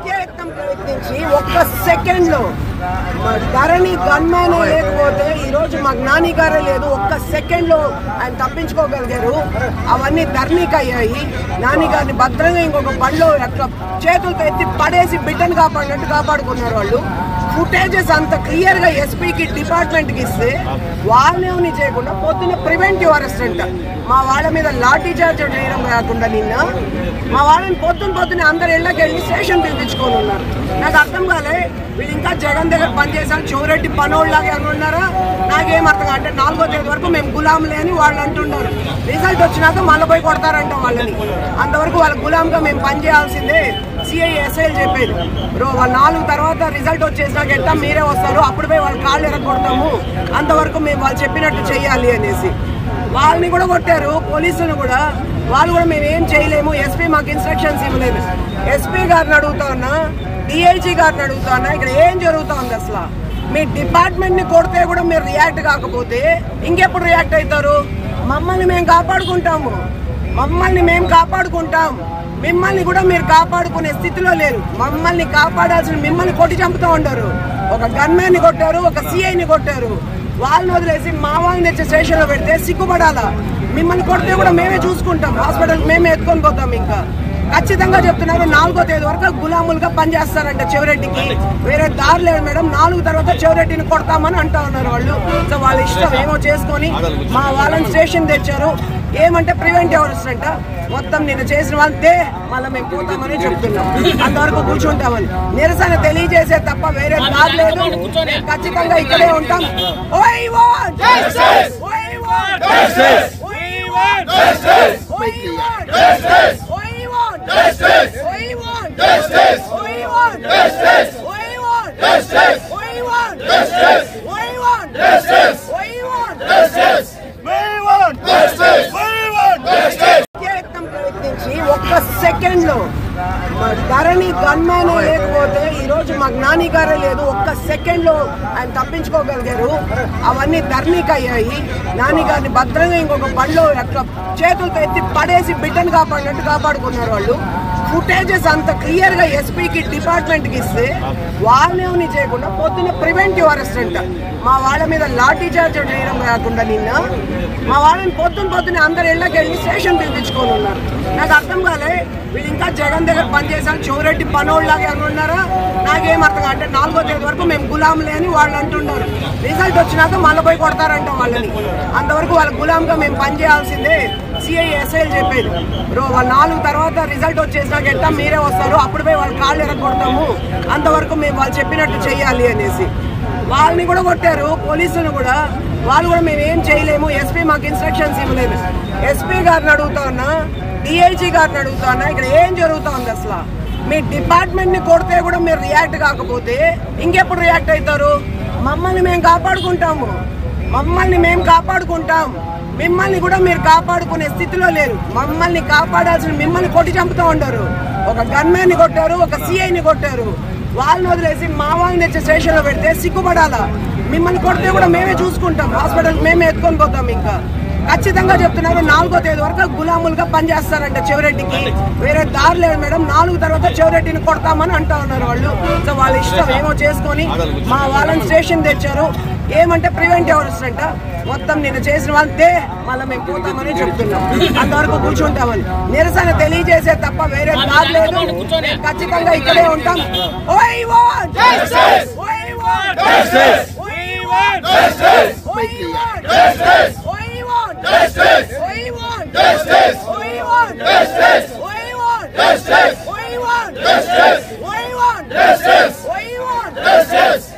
ప్రయత్నించి ఒక్క సెకండ్ లో ధరణి గన్మ్యాన్ లేకపోతే ఈ రోజు మాకు నాని గారే లేదు. ఒక్క సెకండ్ లో ఆయన తప్పించుకోగలిగారు. అవన్నీ ధరణికి అయ్యాయి. నాని గారిని భద్రంగా ఇంకొక బండ్లో అట్లా చేతులతో ఎత్తి పడేసి బిడ్డను కాపాడినట్టు కాపాడుకున్నారు వాళ్ళు. ఫుటేజెస్ అంత క్లియర్ గా ఎస్పీకి డిపార్ట్మెంట్ కి ఇస్తే వాళ్ళేమని చేయకుండా పొద్దున్న ప్రివెంటివ్ అరెస్ట్ అంట. మా వాళ్ళ మీద లాఠీ చార్జ్ చేయడం కాకుండా నిన్న మా వాళ్ళని పొద్దున్న అందరు ఇళ్ళకి వెళ్ళి స్టేషన్ పిలిపించుకొని ఉన్నారు. నాకు అర్థం కాలే, వీళ్ళు ఇంకా జగన్ దగ్గర పనిచేసాను చౌరెడ్డి పనోళ్ళలాగా అనుకున్నారా? నాకేం అర్థం అంటే 4వ తేదీ వరకు మేము గులాంలే అని వాళ్ళు అంటున్నారు. రిజల్ట్ వచ్చినాక మళ్ళీ పోయి కొడతారంట వాళ్ళని. అంతవరకు వాళ్ళ గులాంగా మేము పనిచేయాల్సిందే సిఐ ఎస్ఐలు చెప్పేది. వాళ్ళు 4 తర్వాత రిజల్ట్ వచ్చేసినాక ఎట్లా మీరే వస్తారు, అప్పుడు పోయి వాళ్ళు కాళ్ళు ఎరగొడతాము, అంతవరకు మేము వాళ్ళు చెప్పినట్టు చేయాలి అనేసి వాళ్ళని కూడా కొట్టారు. పోలీసులు కూడా వాళ్ళు కూడా మేము ఏం చేయలేము, ఎస్పీ మాకు ఇన్స్ట్రక్షన్స్ ఇవ్వలేదు. ఎస్పీ గారిని అడుగుతా ఉన్నా, డిఐజీ గారిని అడుగుతా ఉన్నా, ఇక్కడ ఏం జరుగుతా ఉంది అసలు? మీ డిపార్ట్మెంట్ ని కొడితే కూడా మీరు రియాక్ట్ కాకపోతే ఇంకెప్పుడు రియాక్ట్ అవుతారు? మమ్మల్ని మేము కాపాడుకుంటాము, మిమ్మల్ని కూడా మీరు కాపాడుకునే స్థితిలో లేరు. మమ్మల్ని కాపాడాల్సిన మిమ్మల్ని కొట్టి చంపుతూ ఉంటారు. ఒక గన్మ్యాన్ ని కొట్టారు, ఒక సిఐని కొట్టారు. వాళ్ళని వదిలేసి మా వాళ్ళని తెచ్చి స్టేషన్ లో పెడితే సిగ్గుపడాలా? మిమ్మల్ని కొడితే కూడా మేమే చూసుకుంటాం, హాస్పిటల్ మేమే ఎత్తుకొని పోతాం. ఇంకా ఖచ్చితంగా చెప్తున్నారు 4వ తేదీ వరకు గులాములుగా పనిచేస్తారంట చెవిరెడ్డికి. వేరే దారి లేదు మేడం, 4 తర్వాత చెవిరెడ్డిని కొడతామని అంటా ఉన్నారు వాళ్ళు. సో వాళ్ళ ఇష్టం ఏమో చేసుకొని మా వాళ్ళని స్టేషన్ తెచ్చారు. ఏమంటే ప్రివెంటివ్ అరెస్ట్ అంట. మొత్తం నేను చేసిన వాళ్ళతే మళ్ళీ మేము పోతామని చెప్తున్నాం. అంతవరకు కూర్చుంటామని నిరసన తెలియజేసే తప్ప వేరే దారి లేదు. ఖచ్చితంగా ఇక్కడే ఉంటాం. ఒక్క సెకండ్ లో ధరణి గన్మ్యాన్ లేకపోతే ఈ రోజు మాకు నాని గారే లేదు. ఒక్క సెకండ్ లో ఆయన తప్పించుకోగలిగారు. అవన్నీ ధరణికి అయ్యాయి. నాని గారిని భద్రంగా ఇంకొక బండ్లో అట్లా చేతులతో ఎత్తి పడేసి బిడ్డను కాపాడినట్టు కాపాడుకున్నారు వాళ్ళు. ఫుటేజెస్ అంత క్లియర్ గా ఎస్పీకి డిపార్ట్మెంట్ కి ఇస్తే వాళ్ళేమని చేయకుండా పొద్దున్న ప్రివెంటివ్ అరెస్ట్ అంట. మా వాళ్ళ మీద లాఠీ చార్జ్ చేయడం కాకుండా నిన్న మా వాళ్ళని పొద్దున్న అందరు ఇళ్ళకి వెళ్ళి స్టేషన్ పిలిపించుకొని ఉన్నారు. నాకు అర్థం కాలే, వీళ్ళు ఇంకా జగన్ దగ్గర పనిచేసాను చౌరెడ్డి పనోళ్ళలాగా అనుకున్నారా? నాకేం అర్థం అంటే 4వ తేదీ వరకు మేము గులాంలే అని వాళ్ళు అంటున్నారు. రిజల్ట్ వచ్చినాక మళ్ళీ పోయి కొడతారంట వాళ్ళని. అంతవరకు వాళ్ళ గులాంగా మేము పనిచేయాల్సిందే సిఐ ఎస్ఐలు చెప్పేది. వాళ్ళు 4 తర్వాత రిజల్ట్ వచ్చేసినాక ఎట్లా మీరే వస్తారు, అప్పుడు పోయి వాళ్ళు కాళ్ళు ఎరగొడతాము, అంతవరకు మేము వాళ్ళు చెప్పినట్టు చేయాలి అనేసి వాళ్ళని కూడా కొట్టారు. పోలీసులు కూడా వాళ్ళు కూడా మేము ఏం చేయలేము, ఎస్పీ మాకు ఇన్స్ట్రక్షన్స్ ఇవ్వలేదు. ఎస్పీ గారిని అడుగుతా ఉన్నా, డిఐజీ గారిని అడుగుతా ఉన్నా, ఇక్కడ ఏం జరుగుతా ఉంది అసలు? మీ డిపార్ట్మెంట్ ని కొడితే కూడా మీరు రియాక్ట్ కాకపోతే ఇంకెప్పుడు రియాక్ట్ అవుతారు? మమ్మల్ని మేము కాపాడుకుంటాం, మిమ్మల్ని కూడా మీరు కాపాడుకునే స్థితిలో లేరు. మమ్మల్ని కాపాడాల్సిన మిమ్మల్ని కొట్టి చంపుతూ ఉంటారు. ఒక గన్మ్యాన్ ని కొట్టారు, ఒక సిఐని కొట్టారు. వాళ్ళని వదిలేసి మా వాళ్ళని తెచ్చి స్టేషన్ లో పెడితే సిగ్గుపడాలా? మిమ్మల్ని కొడితే కూడా మేమే చూసుకుంటాం, హాస్పిటల్ మేమే ఎత్తుకొని పోతాం. ఇంకా ఖచ్చితంగా చెప్తున్నారు 4వ తేదీ వరకు గులాములుగా పనిచేస్తారంట చెవిరెడ్డికి. వేరే దారి లేదు మేడం, 4 తర్వాత చెవిరెడ్డిని కొడతామని అంటా ఉన్నారు వాళ్ళు. సో వాళ్ళ ఇష్టం ఏమో చేసుకొని మా వాళ్ళని స్టేషన్ తెచ్చారు. ఏమంటే ప్రివెంటివ్ అరెస్ట్ అంట. మొత్తం నేను చేసిన వాళ్ళతే మళ్ళీ మేము పోతామని చెప్తున్నాం. అంతవరకు కూర్చుంటామని నిరసన తెలియజేసే తప్ప వేరే దారి లేదు. ఖచ్చితంగా ఇక్కడే ఉంటాం. Justice!